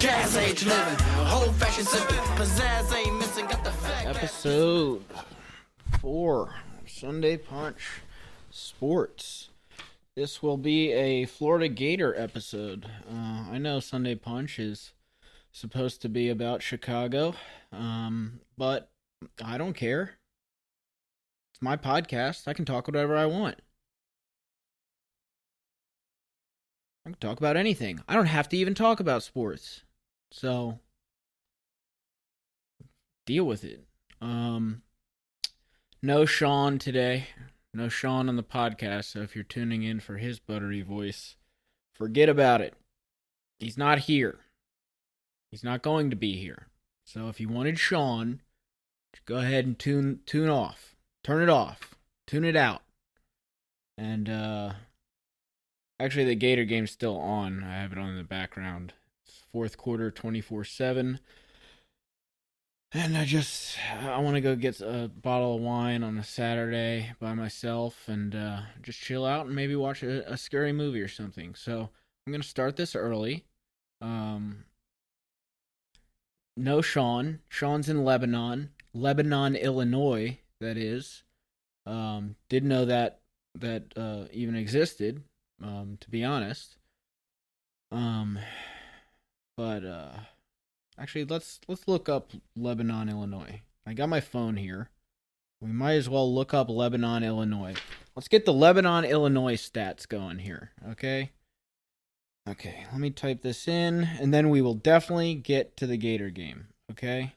Gas age living, old fashioned simple, pizzazz ain't missing, got the fact. Episode 4, Sunday Punch Sports. This will be a Florida Gator episode. I know Sunday Punch is supposed to be about Chicago, but I don't care. It's my podcast. I can talk whatever I want. I can talk about anything. I don't have to even talk about sports. So, deal with it. No Sean today. No Sean on the podcast, so if you're tuning in for his buttery voice, forget about it. He's not here. He's not going to be here. So if you wanted Sean, just go ahead and tune off. Turn it off. Tune it out. And, actually, the Gator game's still on. I have it on in the background. It's fourth quarter, 24-7. And I want to go get a bottle of wine on a Saturday by myself and just chill out and maybe watch a scary movie or something. So I'm going to start this early. No Sean. Sean's in Lebanon, Illinois, that is. Didn't know that even existed, to be honest. But actually, let's look up Lebanon, Illinois. I got my phone here. We might as well look up Lebanon, Illinois. Let's get the Lebanon, Illinois stats going here, okay? Okay, let me type this in, and then we will definitely get to the Gator game, okay?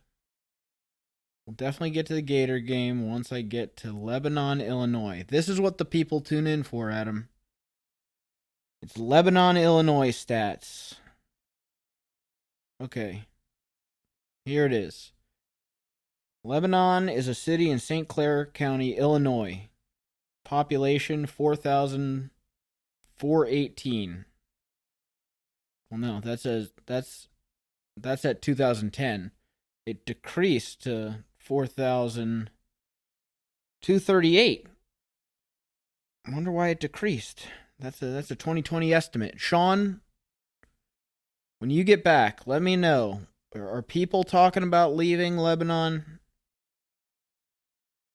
We'll definitely get to the Gator game once I get to Lebanon, Illinois. This is what the people tune in for, Adam. It's Lebanon, Illinois stats. Okay. Here it is. Lebanon is a city in St. Clair County, Illinois. Population 4,418. Well, no, that's at 2010. It decreased to 4,238. I wonder why it decreased. That's a 2020 estimate. Sean, when you get back, let me know. Are people talking about leaving Lebanon?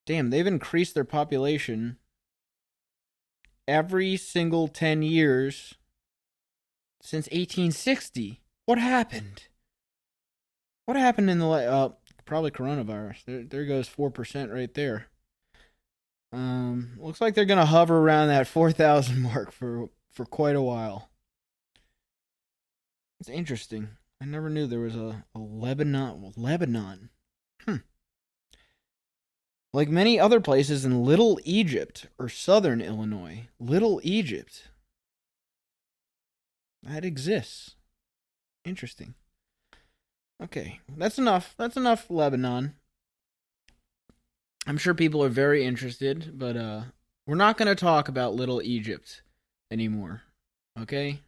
Damn, they've increased their population every single 10 years since 1860. What happened? What happened in the probably coronavirus. There goes 4% right there. Looks like they're gonna hover around that 4,000 mark for quite a while. It's interesting. I never knew there was a Lebanon. Like many other places in Little Egypt or southern Illinois, Little Egypt. That exists. Interesting. Okay, that's enough. That's enough Lebanon. I'm sure people are very interested, but we're not going to talk about Little Egypt anymore. Okay?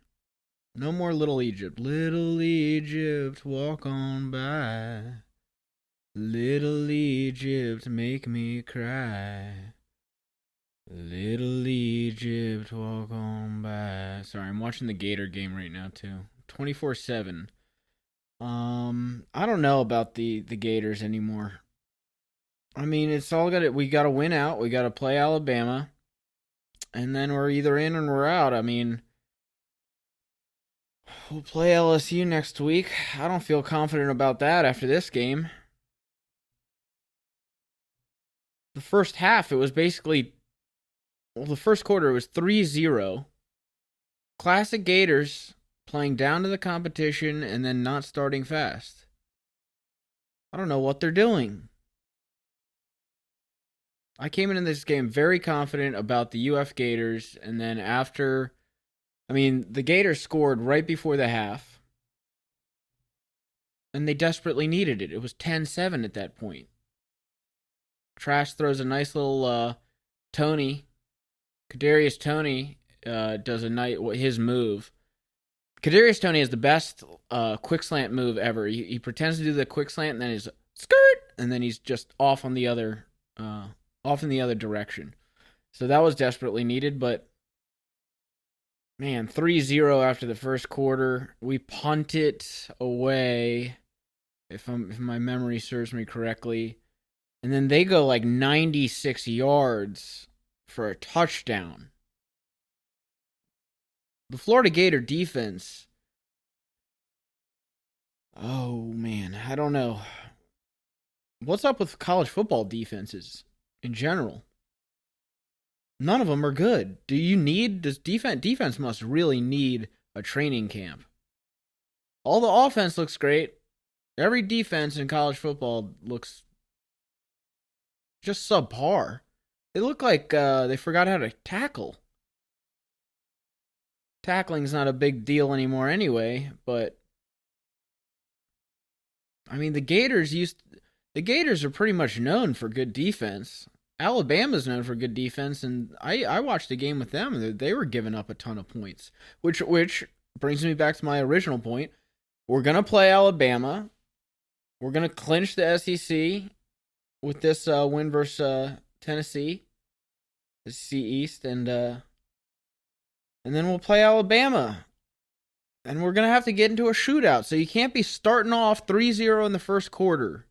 No more Little Egypt. Little Egypt, walk on by. Little Egypt, make me cry. Little Egypt, walk on by. Sorry, I'm watching the Gator game right now, too. 24/7. I don't know about the Gators anymore. I mean, it's all we got to win out. We got to play Alabama. And then we're either in or we're out. I mean, we'll play LSU next week. I don't feel confident about that after this game. The first half, it was basically... Well, the first quarter, it was 3-0. Classic Gators playing down to the competition and then not starting fast. I don't know what they're doing. I came into this game very confident about the UF Gators, and then after... I mean, the Gators scored right before the half, and they desperately needed it. It was 10-7 at that point. Trash throws a nice little Tony. Kadarius Toney does his move. Kadarius Toney is the best quick slant move ever. He pretends to do the quick slant, and then he's skirt, and then he's just off in the other direction. So that was desperately needed, but Man, 3-0 after the first quarter. We punt it away, if my memory serves me correctly. And then they go like 96 yards for a touchdown. The Florida Gator defense. Oh man, I don't know. What's up with college football defenses in general? None of them are good. Does defense must really need a training camp. All the offense looks great. Every defense in college football looks just subpar. They look like they forgot how to tackle. Tackling's not a big deal anymore anyway, but I mean the Gators are pretty much known for good defense. Alabama's known for good defense, and I watched a game with them, and they were giving up a ton of points, which brings me back to my original point. We're gonna play Alabama. We're gonna clinch the SEC with this win versus Tennessee, the SEC East, and then we'll play Alabama. And we're going to have to get into a shootout. So you can't be starting off 3-0 in the first quarter.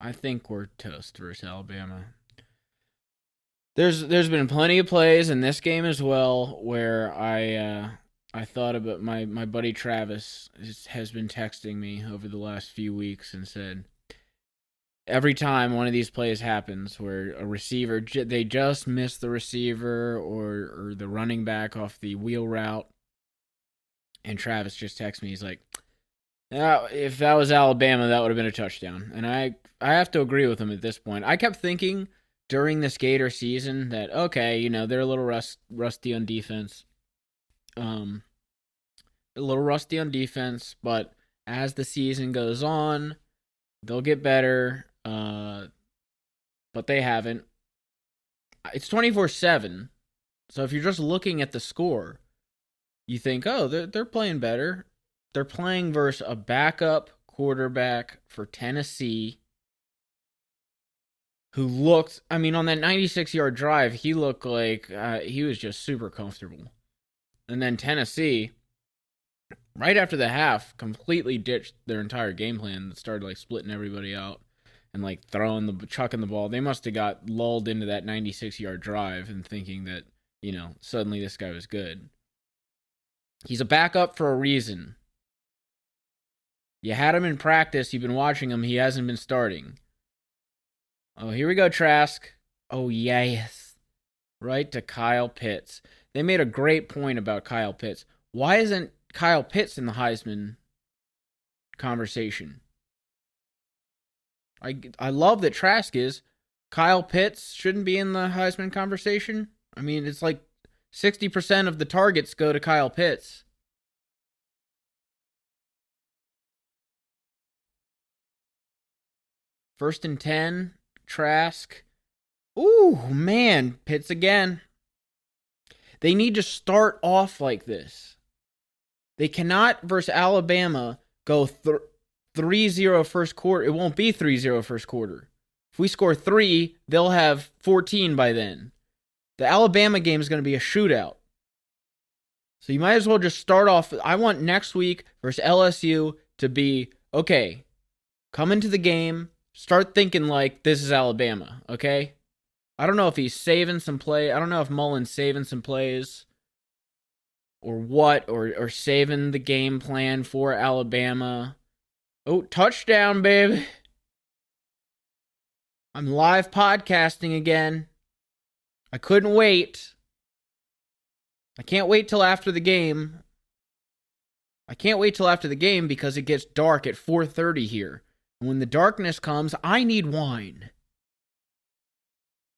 I think we're toast versus Alabama. There's been plenty of plays in this game as well where I thought about my buddy Travis has been texting me over the last few weeks and said, every time one of these plays happens where a receiver, they just miss the receiver or the running back off the wheel route, and Travis just texts me, he's like, if that was Alabama, that would have been a touchdown. And I have to agree with him at this point. I kept thinking during this Gator season that, okay, they're a little rusty on defense. But as the season goes on, they'll get better. But they haven't. It's 24-7. So if you're just looking at the score, you think, oh, they're playing better. They're playing versus a backup quarterback for Tennessee who looked, on that 96-yard drive, he looked like he was just super comfortable. And then Tennessee, right after the half, completely ditched their entire game plan and started splitting everybody out and chucking the ball. They must have got lulled into that 96-yard drive and thinking that, suddenly this guy was good. He's a backup for a reason. You had him in practice. You've been watching him. He hasn't been starting. Oh, here we go, Trask. Oh, yes. Right to Kyle Pitts. They made a great point about Kyle Pitts. Why isn't Kyle Pitts in the Heisman conversation? I love that Trask is. Kyle Pitts shouldn't be in the Heisman conversation. It's like 60% of the targets go to Kyle Pitts. First and 10, Trask. Ooh, man, Pitts again. They need to start off like this. They cannot, versus Alabama, go 3-0 first quarter. It won't be 3-0 first quarter. If we score 3, they'll have 14 by then. The Alabama game is going to be a shootout. So you might as well just start off. I want next week versus LSU to be, okay, come into the game, start thinking like this is Alabama, okay? I don't know if he's saving some play. I don't know if Mullen's saving some plays or what, or saving the game plan for Alabama. Oh, touchdown, baby. I'm live podcasting again. I couldn't wait. I can't wait till after the game. Because it gets dark at 4:30 here. And when the darkness comes, I need wine.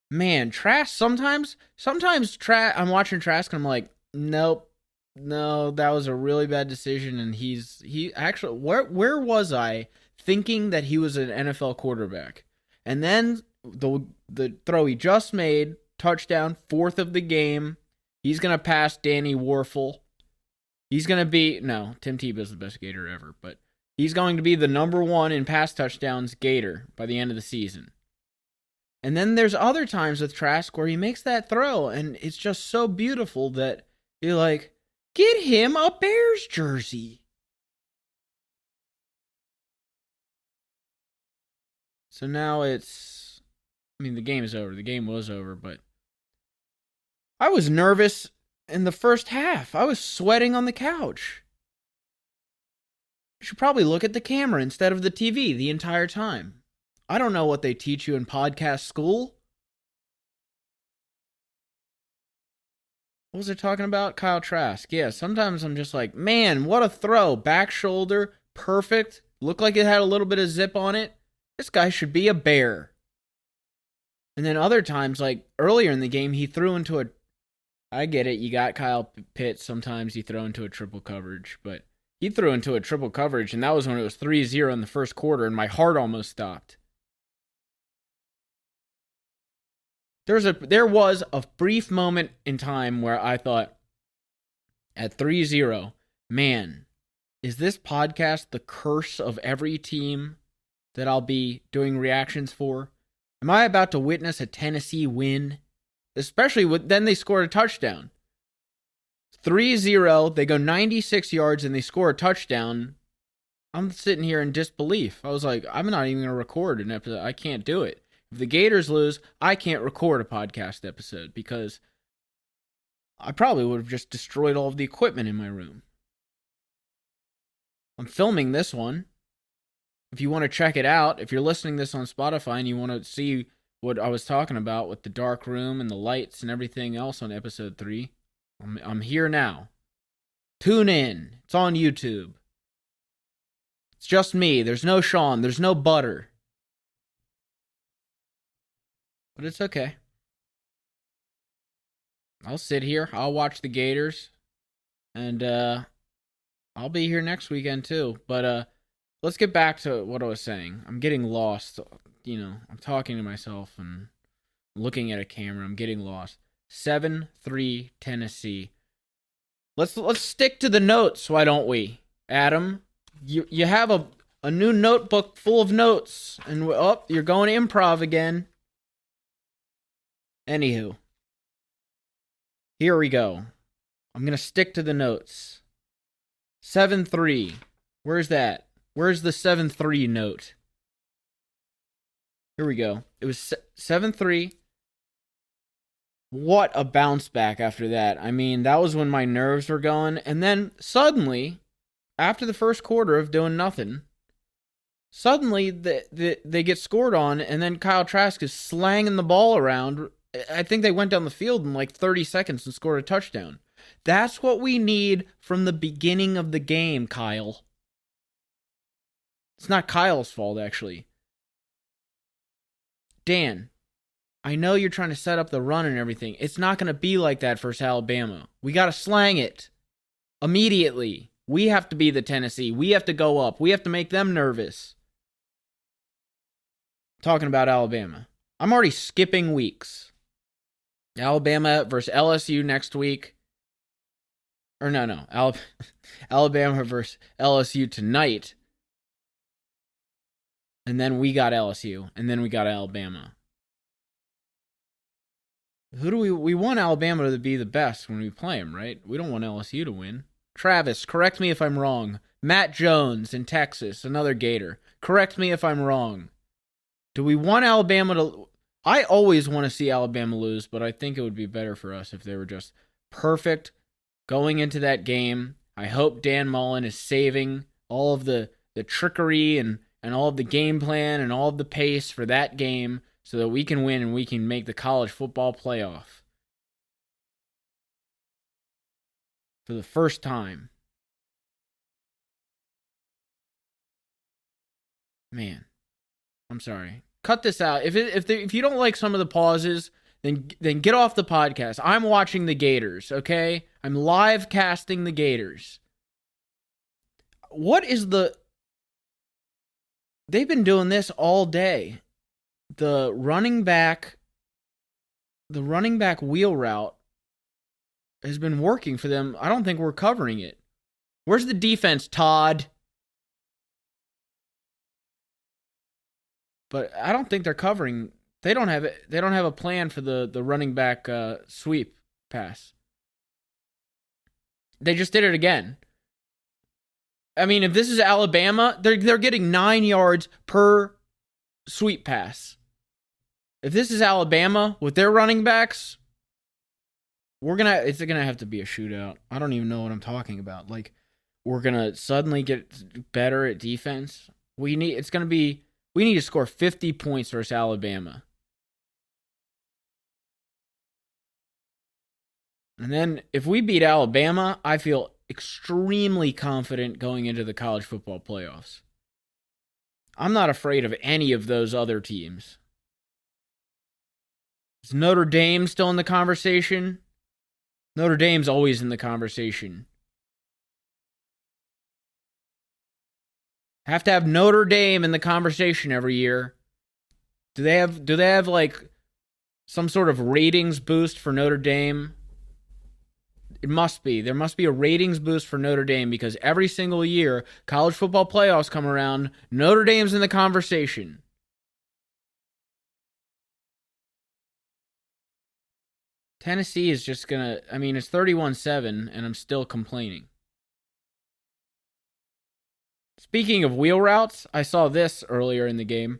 Man, Trask, sometimes I'm watching Trask and I'm like, nope. No, that was a really bad decision. And he actually, where was I thinking that he was an NFL quarterback? And then the throw he just made, touchdown, 4th of the game. He's going to pass Danny Warfel. He's going to be, no, Tim Tebow's the best Gator ever, but he's going to be the number 1 in pass touchdowns Gator by the end of the season. And then there's other times with Trask where he makes that throw, and it's just so beautiful that you're like, get him a Bears jersey. So now the game is over. The game was over, but I was nervous in the first half. I was sweating on the couch. You should probably look at the camera instead of the TV the entire time. I don't know what they teach you in podcast school. What was I talking about? Kyle Trask. Yeah, sometimes I'm just like, man, what a throw. Back shoulder, perfect. Looked like it had a little bit of zip on it. This guy should be a Bear. And then other times, like earlier in the game, he threw into a... I get it, you got Kyle Pitts. Sometimes you throw into a triple coverage, but he threw into a triple coverage, and that was when it was 3-0 in the first quarter, and my heart almost stopped. There was a brief moment in time where I thought, at 3-0, man, is this podcast the curse of every team that I'll be doing reactions for? Am I about to witness a Tennessee win? Especially then they scored a touchdown. 3-0, they go 96 yards and they score a touchdown. I'm sitting here in disbelief. I was like, I'm not even going to record an episode. I can't do it. If the Gators lose, I can't record a podcast episode because I probably would have just destroyed all of the equipment in my room. I'm filming this one. If you want to check it out, if you're listening to this on Spotify and you want to see what I was talking about with the dark room and the lights and everything else on episode 3, I'm here now. Tune in. It's on YouTube. It's just me. There's no Sean. There's no Butter. But it's okay. I'll sit here. I'll watch the Gators. And I'll be here next weekend too. But let's get back to what I was saying. I'm getting lost. I'm talking to myself and looking at a camera. I'm getting lost. 7-3 Tennessee. Let's stick to the notes, why don't we? Adam, you have a new notebook full of notes. And you're going improv again. Anywho, here we go. I'm going to stick to the notes. 7-3. Where's that? Where's the 7-3 note? Here we go. It was 7-3. What a bounce back after that. I mean, that was when my nerves were going. And then suddenly, after the first quarter of doing nothing, suddenly they get scored on, and then Kyle Trask is slanging the ball around. I think they went down the field in like 30 seconds and scored a touchdown. That's what we need from the beginning of the game, Kyle. It's not Kyle's fault, actually. Dan, I know you're trying to set up the run and everything. It's not going to be like that versus Alabama. We got to slang it immediately. We have to be the Tennessee. We have to go up. We have to make them nervous. Talking about Alabama. I'm already skipping weeks. Alabama versus LSU next week. Or no. Alabama versus LSU tonight. And then we got LSU. And then we got Alabama. Who do we want Alabama to be the best when we play them, right? We don't want LSU to win. Travis, correct me if I'm wrong. Matt Jones in Texas, another Gator. Correct me if I'm wrong. Do we want Alabama to... I always want to see Alabama lose, but I think it would be better for us if they were just perfect going into that game. I hope Dan Mullen is saving all of the trickery and all of the game plan and all of the pace for that game so that we can win and we can make the college football playoff. For the first time. Man, I'm sorry. Cut this out. If you don't like some of the pauses, then get off the podcast. I'm watching the Gators, okay? I'm live casting the Gators. What is the... They've been doing this all day. The running back wheel route has been working for them. I don't think we're covering it. Where's the defense, Todd? But I don't think they're covering They don't have it. They don't have a plan for the running back sweep pass. They just did it again. I mean, if this is Alabama, they're getting 9 yards per sweep pass. If this is Alabama with their running backs, it's gonna have to be a shootout. I don't even know what I'm talking about. Like, we're gonna suddenly get better at defense. We need to score 50 points versus Alabama. And then if we beat Alabama, I feel extremely confident going into the college football playoffs. I'm not afraid of any of those other teams. Is Notre Dame still in the conversation? Notre Dame's always in the conversation. Have to have Notre Dame in the conversation every year. Do they have like some sort of ratings boost for Notre Dame? It must be. There must be a ratings boost for Notre Dame because every single year, college football playoffs come around, Notre Dame's in the conversation. Tennessee is just going to, I mean, it's 31-7, and I'm still complaining. Speaking of wheel routes, I saw this earlier in the game.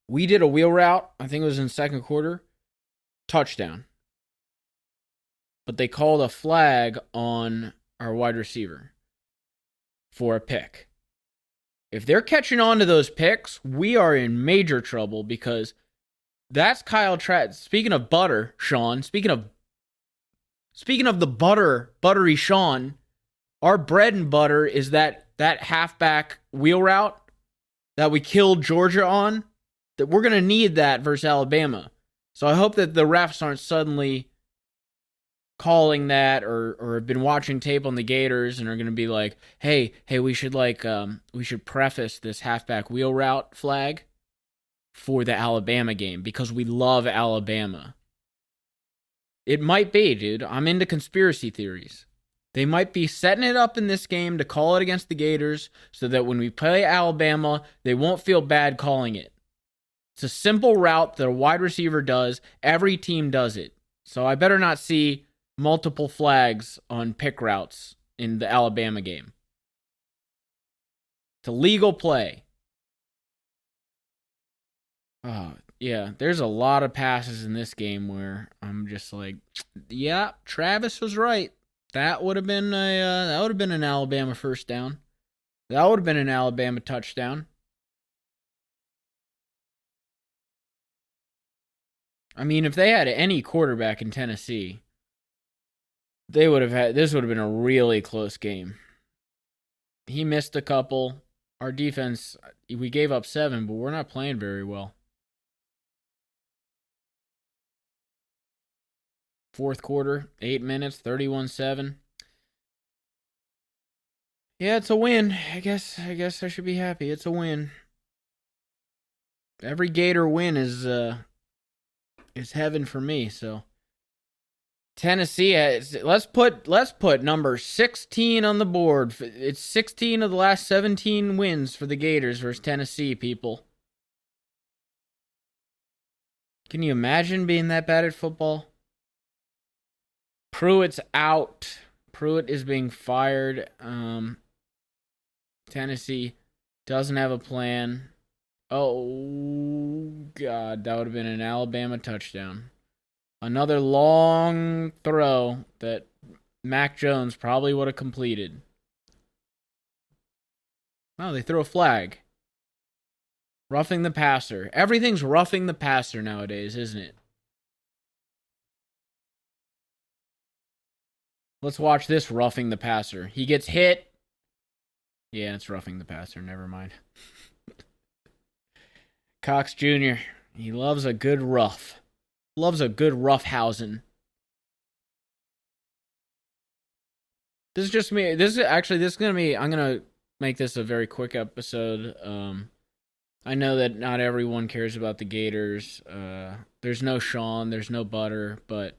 We did a wheel route, I think it was in second quarter, touchdown. But they called a flag on our wide receiver for a pick. If they're catching on to those picks, we are in major trouble because that's Kyle Trask. Speaking of butter, Sean, speaking of the buttery Sean, our bread and butter is that halfback wheel route that we killed Georgia on, that we're going to need that versus Alabama. So I hope that the refs aren't suddenly calling that or have been watching tape on the Gators and are going to be like, hey, we should preface this halfback wheel route flag for the Alabama game because we love Alabama. It might be, dude. I'm into conspiracy theories. They might be setting it up in this game to call it against the Gators so that when we play Alabama, they won't feel bad calling it. It's a simple route that a wide receiver does. Every team does it. So I better not see multiple flags on pick routes in the Alabama game. It's a legal play. Oh, yeah, there's a lot of passes in this game where I'm just like, yeah, Travis was right. That would have been an Alabama first down. That would have been an Alabama touchdown. I mean, if they had any quarterback in Tennessee, this would have been a really close game. He missed a couple. Our defense, we gave up 7, but we're not playing very well. Fourth quarter, 8 minutes, 31-7. Yeah, it's a win. I guess I should be happy. It's a win. Every Gator win is heaven for me, so Tennessee let's put number 16 on the board. It's 16 of the last 17 wins for the Gators versus Tennessee, people. Can you imagine being that bad at football? Pruitt's out. Pruitt is being fired. Tennessee doesn't have a plan. Oh, God, that would have been an Alabama touchdown. Another long throw that Mac Jones probably would have completed. Oh, they threw a flag. Roughing the passer. Everything's roughing the passer nowadays, isn't it? Let's watch this roughing the passer. He gets hit. Yeah, it's roughing the passer. Never mind. Cox Jr., he loves a good rough. Loves a good roughhousing. This is just me. This is going to be, I'm going to make this a very quick episode. I know that not everyone cares about the Gators. There's no Sean, there's no Butter, but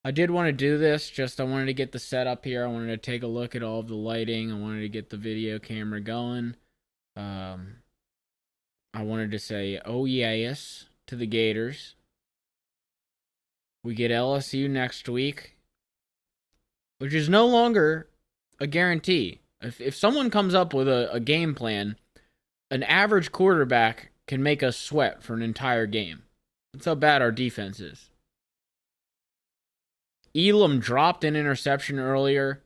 I did want to do this. I wanted to get the setup here. I wanted to take a look at all of the lighting. I wanted to get the video camera going. I wanted to say, oh yes, to the Gators. We get LSU next week, which is no longer a guarantee. If someone comes up with a game plan, an average quarterback can make us sweat for an entire game. That's how bad our defense is. Elam dropped an interception earlier.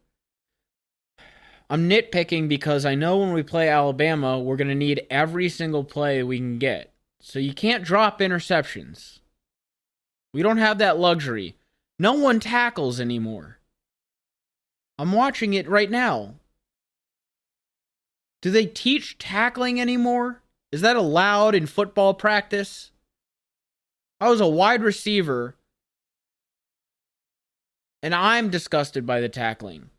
I'm nitpicking because I know when we play Alabama, we're going to need every single play we can get. So you can't drop interceptions. We don't have that luxury. No one tackles anymore. I'm watching it right now. Do they teach tackling anymore? Is that allowed in football practice? I was a wide receiver, and I'm disgusted by the tackling.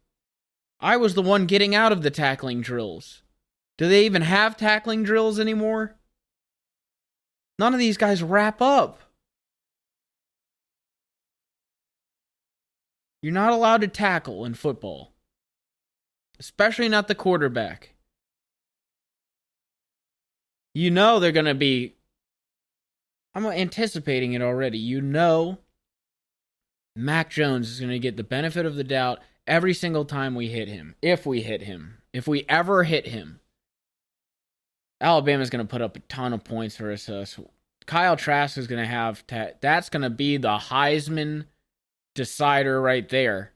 I was the one getting out of the tackling drills. Do they even have tackling drills anymore? None of these guys wrap up. You're not allowed to tackle in football, especially not the quarterback. You know they're going to be... I'm anticipating it already. You know Mac Jones is going to get the benefit of the doubt every single time we hit him. If we hit him. If we ever hit him. Alabama's going to put up a ton of points for us. Kyle Trask is going to have... that's going to be the Heisman decider right there.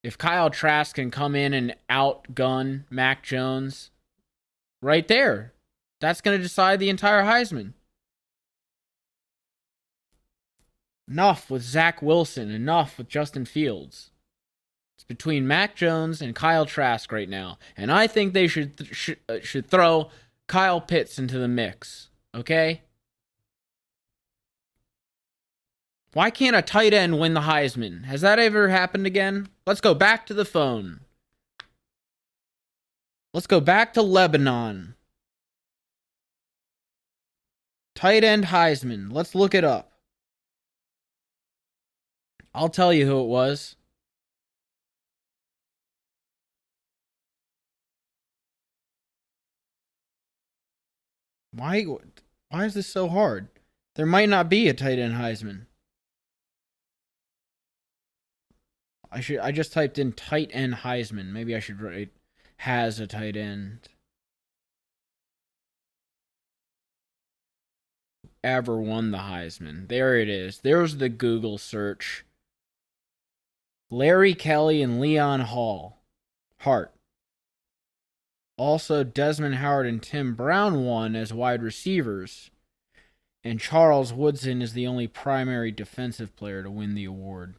If Kyle Trask can come in and outgun Mac Jones, right there, that's going to decide the entire Heisman. Enough with Zach Wilson. Enough with Justin Fields. It's between Mac Jones and Kyle Trask right now. And I think they should throw Kyle Pitts into the mix. Okay? Why can't a tight end win the Heisman? Has that ever happened again? Let's go back to the phone. Let's go back to Lebanon. Tight end Heisman. Let's look it up. I'll tell you who it was. Why is this so hard? There might not be a tight end Heisman. I just typed in tight end Heisman. Maybe I should write has a tight end. Ever won the Heisman. There it is. There's the Google search. Larry Kelly and Leon Hart. Also, Desmond Howard and Tim Brown won as wide receivers. And Charles Woodson is the only primary defensive player to win the award.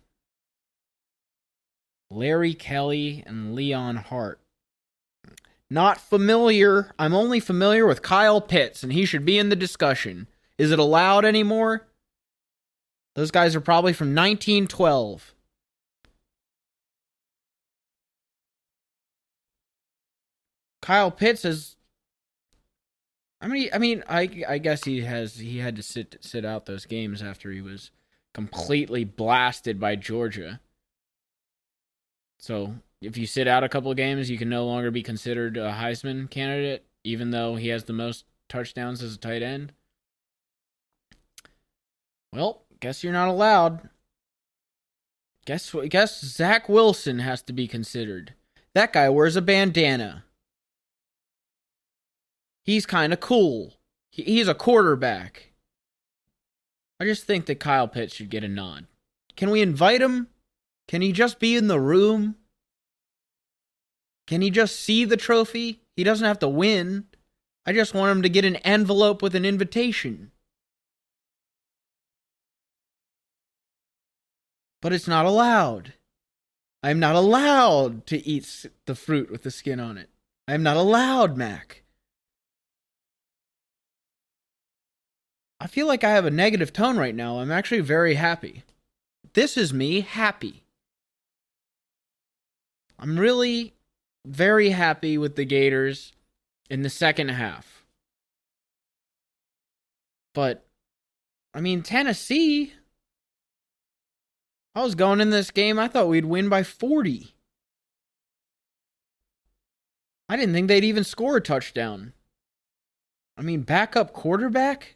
Larry Kelly and Leon Hart. Not familiar. I'm only familiar with Kyle Pitts, and he should be in the discussion. Is it allowed anymore? Those guys are probably from 1912. Kyle Pitts is... I guess he had to sit out those games after he was completely blasted by Georgia. So, if you sit out a couple of games, you can no longer be considered a Heisman candidate, even though he has the most touchdowns as a tight end. Well, guess you're not allowed. Guess Zach Wilson has to be considered. That guy wears a bandana. He's kind of cool. He's a quarterback. I just think that Kyle Pitts should get a nod. Can we invite him? Can he just be in the room? Can he just see the trophy? He doesn't have to win. I just want him to get an envelope with an invitation. But it's not allowed. I'm not allowed to eat the fruit with the skin on it. I'm not allowed, Mac. I feel like I have a negative tone right now. I'm actually very happy. This is me happy. I'm really very happy with the Gators in the second half. But, Tennessee... I was going in this game, I thought we'd win by 40. I didn't think they'd even score a touchdown. Backup quarterback?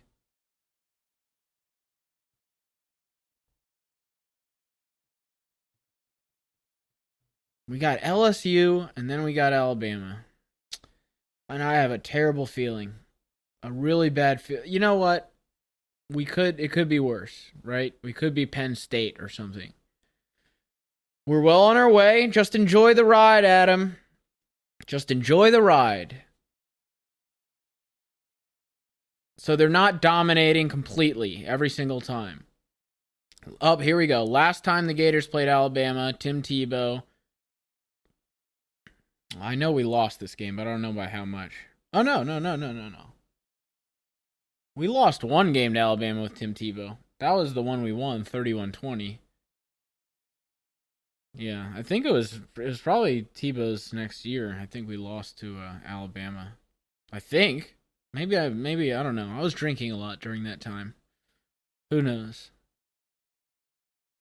We got LSU, and then we got Alabama. And I have a terrible feeling. A really bad feel. You know what? It could be worse, right? We could be Penn State or something. We're well on our way. Just enjoy the ride, Adam. Just enjoy the ride. So they're not dominating completely every single time. Up, here we go. Last time the Gators played Alabama, Tim Tebow. I know we lost this game, but I don't know by how much. Oh, no. We lost one game to Alabama with Tim Tebow. That was the one we won, 31-20. Yeah, I think it was probably Tebow's next year. I think we lost to Alabama. I think. Maybe I don't know. I was drinking a lot during that time. Who knows?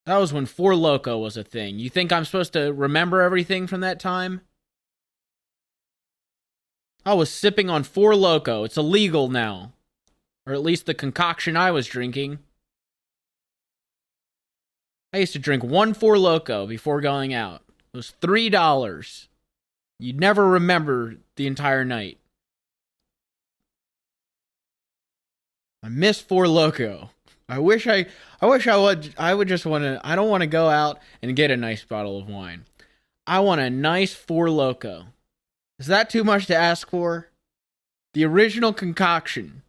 That was when Four Loko was a thing. You think I'm supposed to remember everything from that time? I was sipping on Four Loko. It's illegal now. Or at least the concoction I was drinking. I used to drink one Four Loko before going out. It was $3. You'd never remember the entire night. I miss Four Loko. I wish I would. I would just want to. I don't want to go out and get a nice bottle of wine. I want a nice Four Loko. Is that too much to ask for? The original concoction.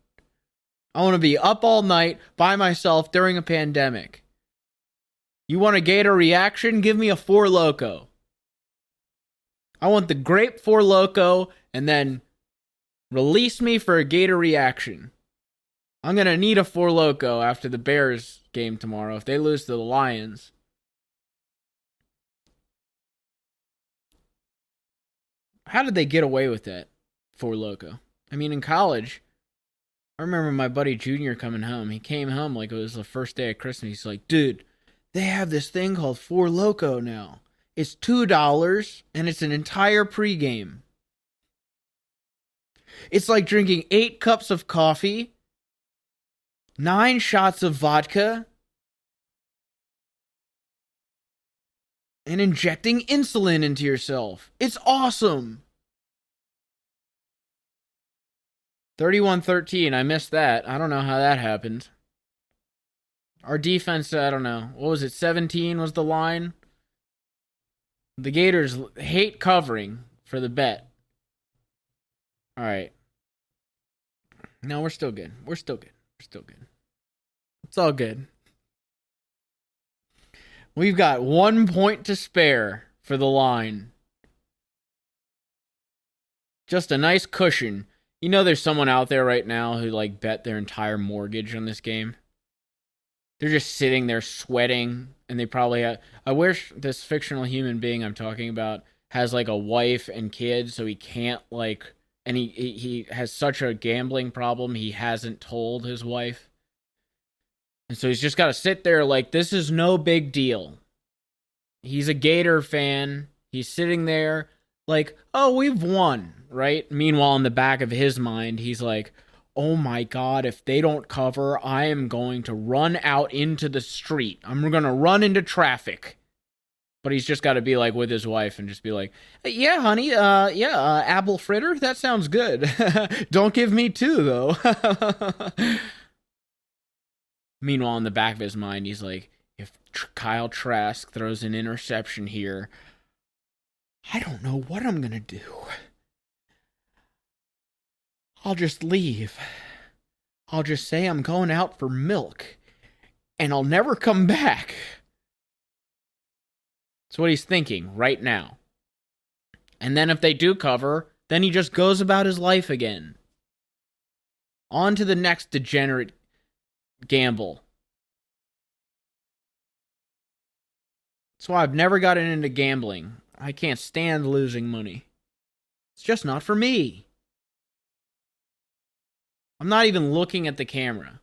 I want to be up all night by myself during a pandemic. You want a Gator reaction? Give me a Four Loko. I want the grape Four Loko and then release me for a Gator reaction. I'm going to need a Four Loko after the Bears game tomorrow if they lose to the Lions. How did they get away with that, Four Loko? I mean, in college, I remember my buddy Junior coming home. He came home like it was the first day of Christmas. He's like, dude, they have this thing called Four Loko now. It's $2 and it's an entire pregame. It's like drinking 8 cups of coffee, 9 shots of vodka, and injecting insulin into yourself. It's awesome. 31-13. I missed that. I don't know how that happened. Our defense, I don't know. What was it? 17 was the line. The Gators hate covering for the bet. All right. No, we're still good. We're still good. It's all good. We've got 1 point to spare for the line. Just a nice cushion. You know there's someone out there right now who like bet their entire mortgage on this game. They're just sitting there sweating, and they probably have... I wish this fictional human being I'm talking about has like a wife and kids, so he can't like... And he has such a gambling problem, he hasn't told his wife. And so he's just got to sit there like, this is no big deal. He's a Gator fan. He's sitting there like, oh, we've won, right? Meanwhile, in the back of his mind, he's like, oh my God, if they don't cover, I am going to run out into the street. I'm going to run into traffic. But he's just got to be like with his wife and just be like, yeah, honey, apple fritter, that sounds good. Don't give me 2, though. Meanwhile, in the back of his mind, he's like, if Kyle Trask throws an interception here, I don't know what I'm going to do. I'll just leave. I'll just say I'm going out for milk, and I'll never come back. That's what he's thinking right now. And then if they do cover, then he just goes about his life again. On to the next degenerate gamble. That's why I've never gotten into gambling. I can't stand losing money. It's just not for me. I'm not even looking at the camera.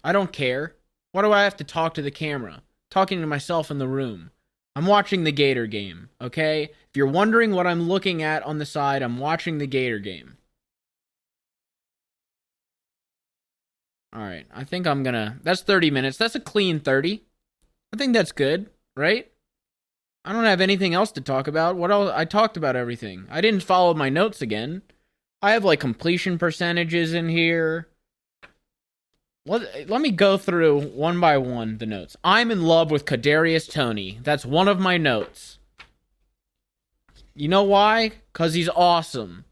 I don't care. Why do I have to talk to the camera? Talking to myself in the room. I'm watching the Gator game, okay? If you're wondering what I'm looking at on the side, I'm watching the Gator game. Alright, I think I'm gonna... That's 30 minutes. That's a clean 30. I think that's good, right? I don't have anything else to talk about. What else? I talked about everything. I didn't follow my notes again. I have like completion percentages in here. Let me go through one by one the notes. I'm in love with Kadarius Toney. That's one of my notes. You know why? Because he's awesome.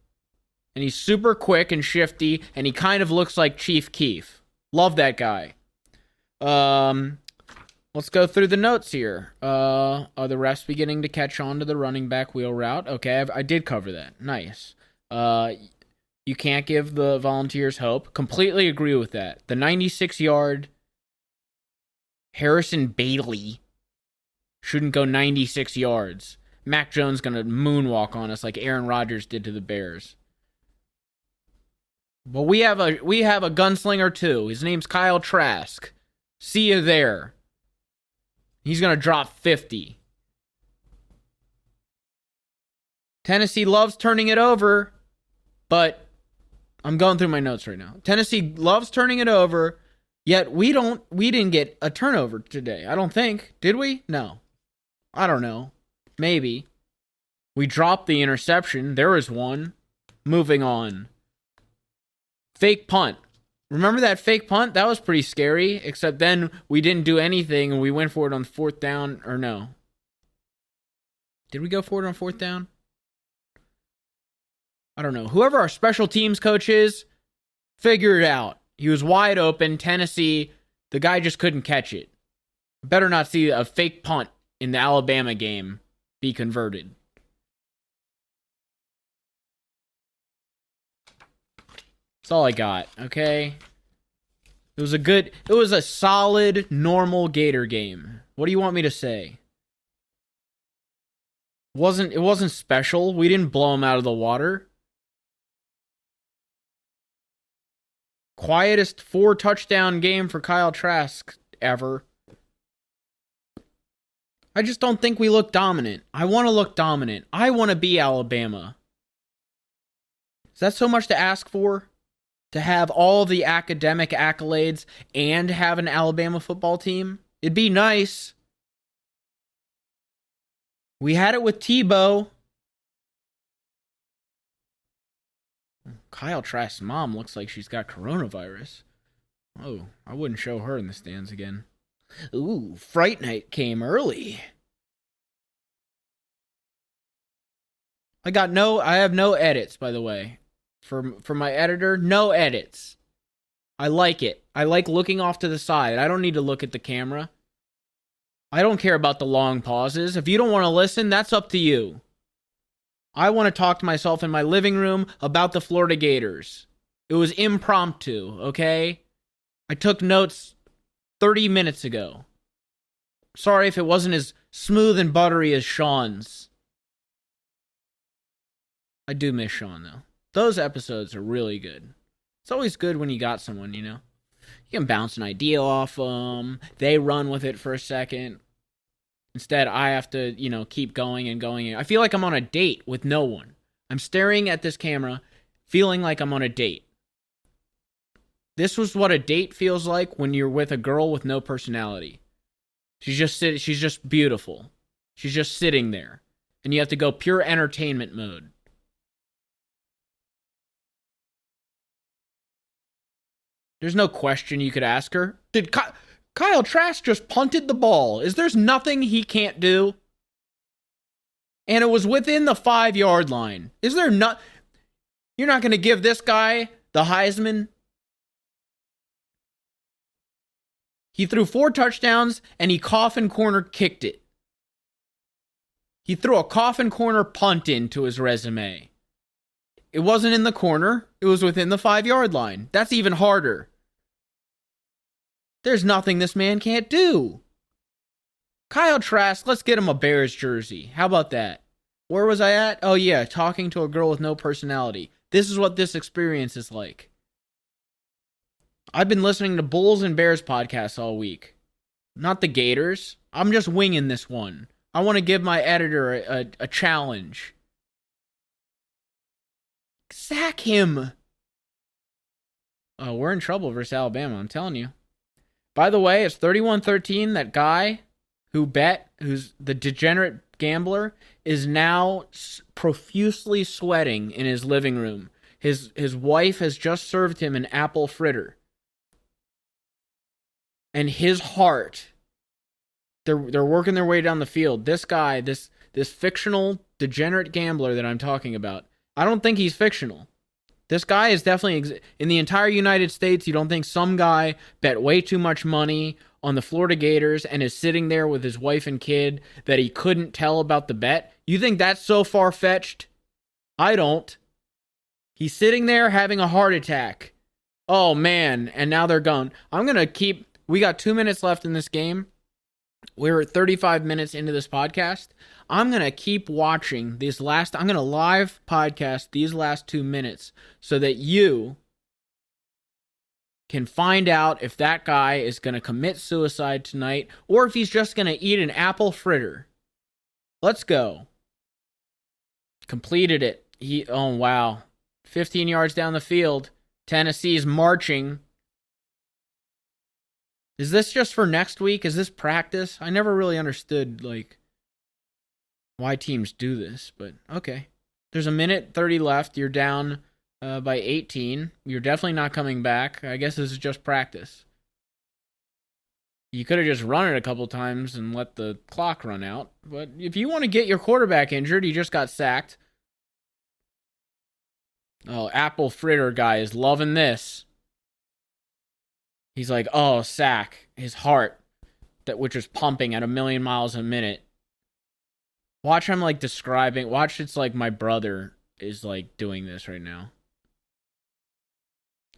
And he's super quick and shifty, and he kind of looks like Chief Keef. Love that guy. Let's go through the notes here. Are the refs beginning to catch on to the running back wheel route? Okay, I did cover that. Nice. You can't give the Volunteers hope. Completely agree with that. The 96-yard Harrison Bailey shouldn't go 96 yards. Mac Jones going to moonwalk on us like Aaron Rodgers did to the Bears. But we have a gunslinger too. His name's Kyle Trask. See you there. He's going to drop 50. Tennessee loves turning it over, but I'm going through my notes right now. Tennessee loves turning it over, yet we didn't get a turnover today. I don't think. Did we? No. I don't know. Maybe. We dropped the interception. There was one. Moving on. Fake punt. Remember that fake punt? That was pretty scary, except then we didn't do anything and we went for it on 4th down, or no. Did we go for it on 4th down? I don't know. Whoever our special teams coach is, figure it out. He was wide open. Tennessee, the guy just couldn't catch it. Better not see a fake punt in the Alabama game be converted. That's all I got, okay? It was a solid, normal Gator game. What do you want me to say? It wasn't special. We didn't blow them out of the water. Quietest 4-touchdown game for Kyle Trask ever. I just don't think we look dominant. I want to look dominant. I want to be Alabama. Is that so much to ask for? To have all of the academic accolades and have an Alabama football team? It'd be nice. We had it with Tebow. Kyle Trask's mom looks like she's got coronavirus. Oh, I wouldn't show her in the stands again. Ooh, Fright Night came early. I have no edits, by the way. For my editor, no edits. I like it. I like looking off to the side. I don't need to look at the camera. I don't care about the long pauses. If you don't want to listen, that's up to you. I want to talk to myself in my living room about the Florida Gators. It was impromptu, okay? I took notes 30 minutes ago. Sorry if it wasn't as smooth and buttery as Sean's. I do miss Sean, though. Those episodes are really good. It's always good when you got someone, you know? You can bounce an idea off them. They run with it for a second. Instead, I have to, keep going and going. I feel like I'm on a date with no one. I'm staring at this camera, feeling like I'm on a date. This was what a date feels like when you're with a girl with no personality. She's just beautiful. She's just sitting there. And you have to go pure entertainment mode. There's no question you could ask her. Did Kyle Trask just punted the ball? There's nothing he can't do? And it was within the 5-yard line. You're not going to give this guy the Heisman? He threw 4 touchdowns and he coffin corner kicked it. He threw a coffin corner punt into his resume. It wasn't in the corner. It was within the 5-yard line. That's even harder. There's nothing this man can't do. Kyle Trask, let's get him a Bears jersey. How about that? Where was I at? Oh yeah, talking to a girl with no personality. This is what this experience is like. I've been listening to Bulls and Bears podcasts all week. Not the Gators. I'm just winging this one. I want to give my editor a challenge. Sack him. Oh, we're in trouble versus Alabama, I'm telling you. By the way, it's 31-13. That guy who's the degenerate gambler, is now profusely sweating in his living room. His wife has just served him an apple fritter. And his heart, they're working their way down the field. This guy, this fictional degenerate gambler that I'm talking about, I don't think he's fictional. This guy is definitely in the entire United States. You don't think some guy bet way too much money on the Florida Gators and is sitting there with his wife and kid that he couldn't tell about the bet? You think that's so far-fetched? I don't. He's sitting there having a heart attack. Oh, man. And now they're gone. We got 2 minutes left in this game. We're 35 minutes into this podcast. I'm going to keep watching I'm going to live podcast these last 2 minutes so that you can find out if that guy is going to commit suicide tonight or if he's just going to eat an apple fritter. Let's go. Completed it. Oh, wow. 15 yards down the field. Tennessee's marching. Is this just for next week? Is this practice? I never really understood, why teams do this, but okay. There's 1:30 left. You're down by 18. You're definitely not coming back. I guess this is just practice. You could have just run it a couple times and let the clock run out, but if you want to get your quarterback injured, he just got sacked. Oh, apple fritter guy is loving this. He's like, oh, sack. His heart, which is pumping at 1,000,000 miles a minute. Watch him describing. Watch it's like my brother is doing this right now.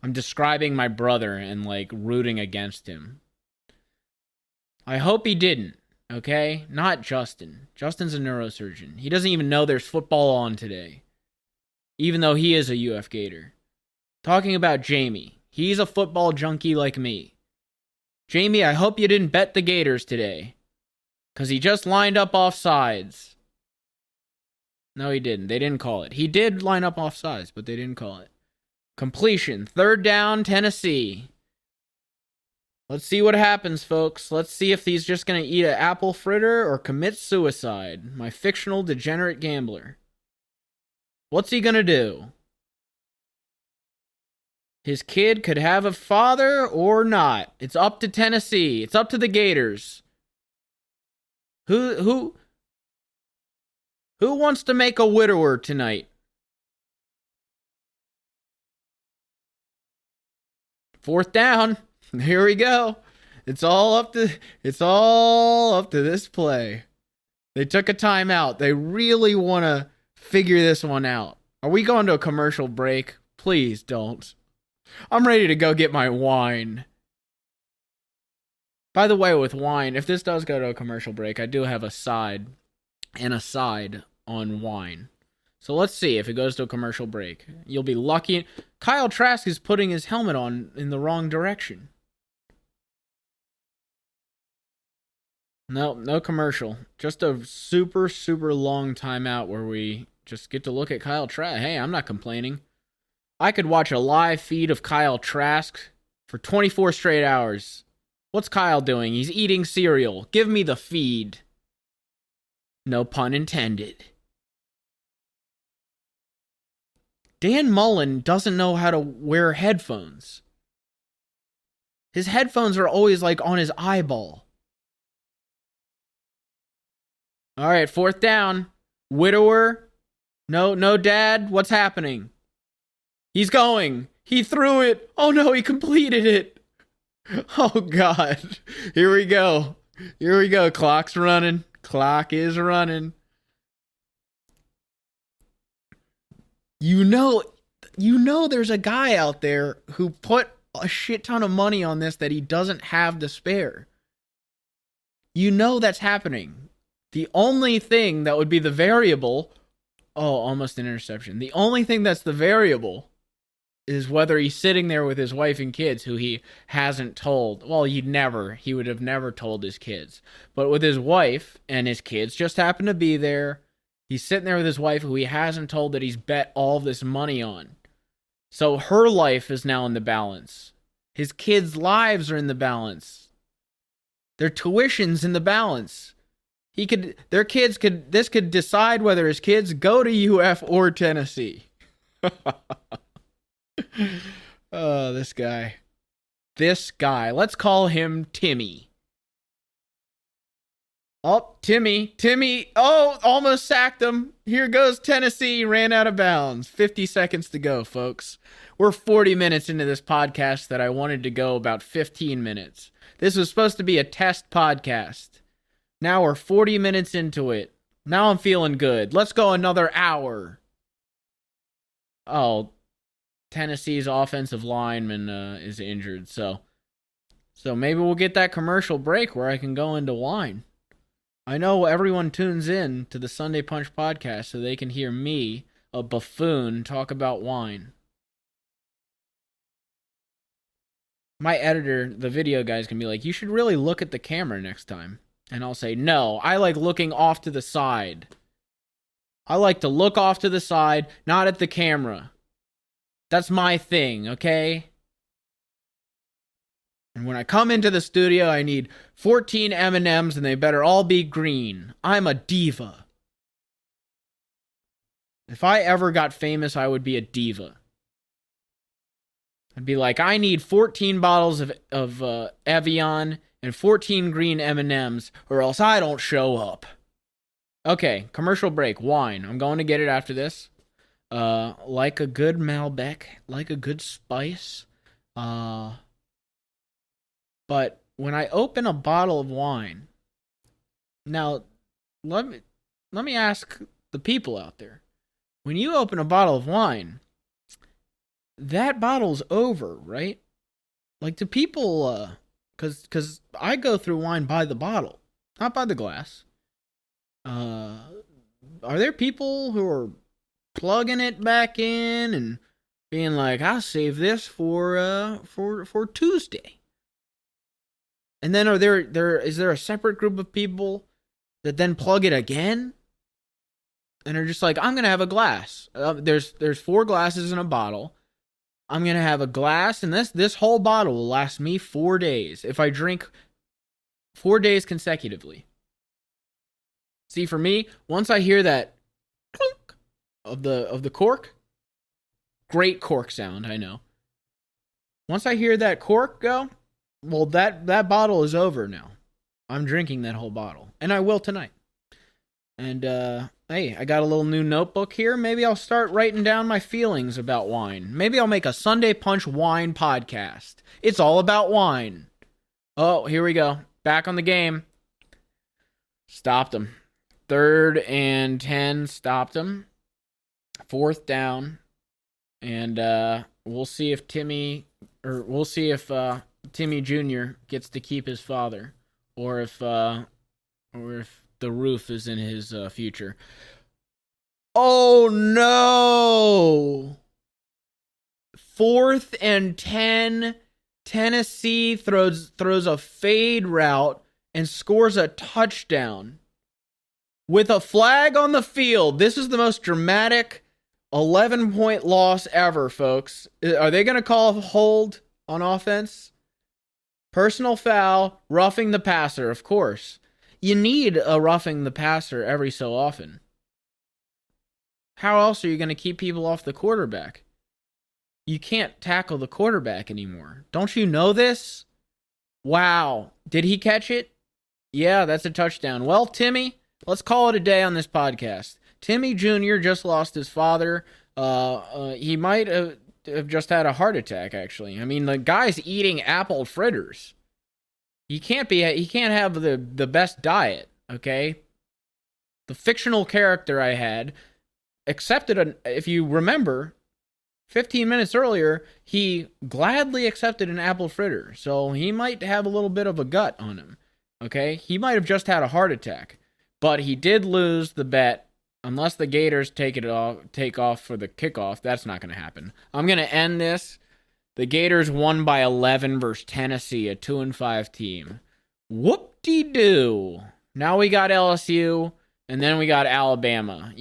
I'm describing my brother and rooting against him. I hope he didn't, okay? Not Justin. Justin's a neurosurgeon. He doesn't even know there's football on today. Even though he is a UF Gator. Talking about Jamie. He's a football junkie like me. Jamie, I hope you didn't bet the Gators today. Because he just lined up offsides. No, he didn't. They didn't call it. He did line up offsides, but they didn't call it. Completion. 3rd down, Tennessee. Let's see what happens, folks. Let's see if he's just going to eat an apple fritter or commit suicide. My fictional degenerate gambler. What's he going to do? His kid could have a father or not. It's up to Tennessee. It's up to the Gators. Who wants to make a widower tonight? 4th down. Here we go. It's all up to this play. They took a timeout. They really want to figure this one out. Are we going to a commercial break? Please don't. I'm ready to go get my wine. By the way, with wine, if this does go to a commercial break, I do have a side on wine. So let's see if it goes to a commercial break. You'll be lucky. Kyle Trask is putting his helmet on in the wrong direction. No commercial. Just a super, super long timeout where we just get to look at Kyle Trask. Hey, I'm not complaining. I could watch a live feed of Kyle Trask for 24 straight hours. What's Kyle doing? He's eating cereal. Give me the feed. No pun intended. Dan Mullen doesn't know how to wear headphones. His headphones are always on his eyeball. All right, 4th down. Widower. No, Dad. What's happening? He's going. He threw it. Oh, no, he completed it. Oh, God. Here we go. Clock's running. Clock is running. You know there's a guy out there who put a shit ton of money on this that he doesn't have to spare. You know that's happening. The only thing that would be the variable... Oh, almost an interception. The only thing that's the variable is whether he's sitting there with his wife and kids who he hasn't told. Well, he would have never told his kids. But with his wife and his kids just happen to be there. He's sitting there with his wife who he hasn't told that he's bet all this money on. So her life is now in the balance. His kids' lives are in the balance. Their tuition's in the balance. This could decide whether his kids go to UF or Tennessee. Oh, this guy. Let's call him Timmy. Oh, Timmy. Oh, almost sacked him. Here goes Tennessee. Ran out of bounds. 50 seconds to go, folks. We're 40 minutes into this podcast that I wanted to go about 15 minutes. This was supposed to be a test podcast. Now we're 40 minutes into it. Now I'm feeling good. Let's go another hour. Oh, Tennessee's offensive lineman is injured, so maybe we'll get that commercial break where I can go into wine. I know everyone tunes in to the Sunday Punch podcast so they can hear me, a buffoon, talk about wine. My editor, the video guy's gonna be like, you should really look at the camera next time. And I'll say, no, I like looking off to the side. I like to look off to the side, not at the camera. That's my thing, okay? And when I come into the studio, I need 14 M&Ms and they better all be green. I'm a diva. If I ever got famous, I would be a diva. I'd be like, I need 14 bottles of Evian and 14 green M&Ms or else I don't show up. Okay, commercial break. Wine. I'm going to get it after this. Like a good Malbec, like a good spice. But when I open a bottle of wine, now let me ask the people out there. When you open a bottle of wine, that bottle's over, right? Like, do people cuz I go through wine by the bottle, not by the glass. Are there people who are plugging it back in and being like, I'll save this for Tuesday? And then is there a separate group of people that then plug it again and are just like, I'm gonna have a glass. There's 4 glasses in a bottle. I'm gonna have a glass, and this whole bottle will last me 4 days if I drink 4 days consecutively. See, for me, once I hear that clunk of the cork, great cork sound, I know. Once I hear that cork go, well, that bottle is over now. I'm drinking that whole bottle, and I will tonight. And hey, I got a little new notebook here. Maybe I'll start writing down my feelings about wine. Maybe I'll make a Sunday Punch wine podcast. It's all about wine. Oh, here we go. Back on the game. Stopped him. 3rd and 10. Stopped him. 4th down. And we'll see if Timmy Jr. gets to keep his father, or if the roof is in his future. Oh no! 4th and 10. Tennessee throws a fade route and scores a touchdown with a flag on the field. This is the most dramatic 11-point loss ever, folks. Are they going to call a hold on offense? Personal foul, roughing the passer, of course. You need a roughing the passer every so often. How else are you going to keep people off the quarterback? You can't tackle the quarterback anymore. Don't you know this? Wow. Did he catch it? Yeah, that's a touchdown. Well, Timmy, let's call it a day on this podcast. Timmy Jr. just lost his father. He might have just had a heart attack, actually. I mean, the guy's eating apple fritters. He can't have the best diet, okay? The fictional character I had accepted if you remember, 15 minutes earlier, he gladly accepted an apple fritter. So he might have a little bit of a gut on him, okay? He might have just had a heart attack. But he did lose the bet. Unless the Gators take off for the kickoff, that's not going to happen. I'm going to end this. The Gators won by 11 versus Tennessee, a 2-5 team. Whoop-de-doo. Now we got LSU, and then we got Alabama.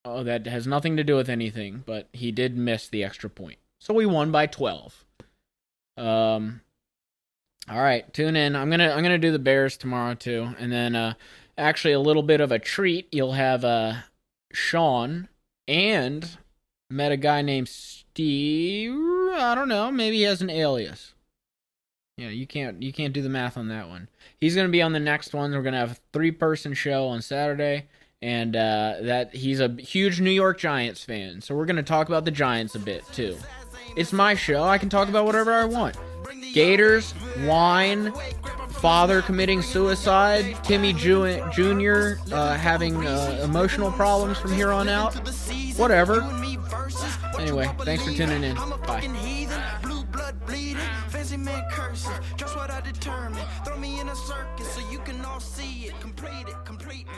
That has nothing to do with anything, but he did miss the extra point. So we won by 12. All right, tune in. I'm gonna do the Bears tomorrow too, and then actually a little bit of a treat. You'll have Sean and met a guy named Steve. I don't know. Maybe he has an alias. Yeah, you can't do the math on that one. He's gonna be on the next one. We're gonna have a 3-person show on Saturday, and that he's a huge New York Giants fan. So we're gonna talk about the Giants a bit too. It's my show. I can talk about whatever I want. Gators, wine, father committing suicide, Timmy Jr. Having emotional problems from here on out. Whatever. Anyway, thanks for tuning in. Bye. Fancy man curses, just what I determined. Throw me in a circus so you can all see it. Complete me.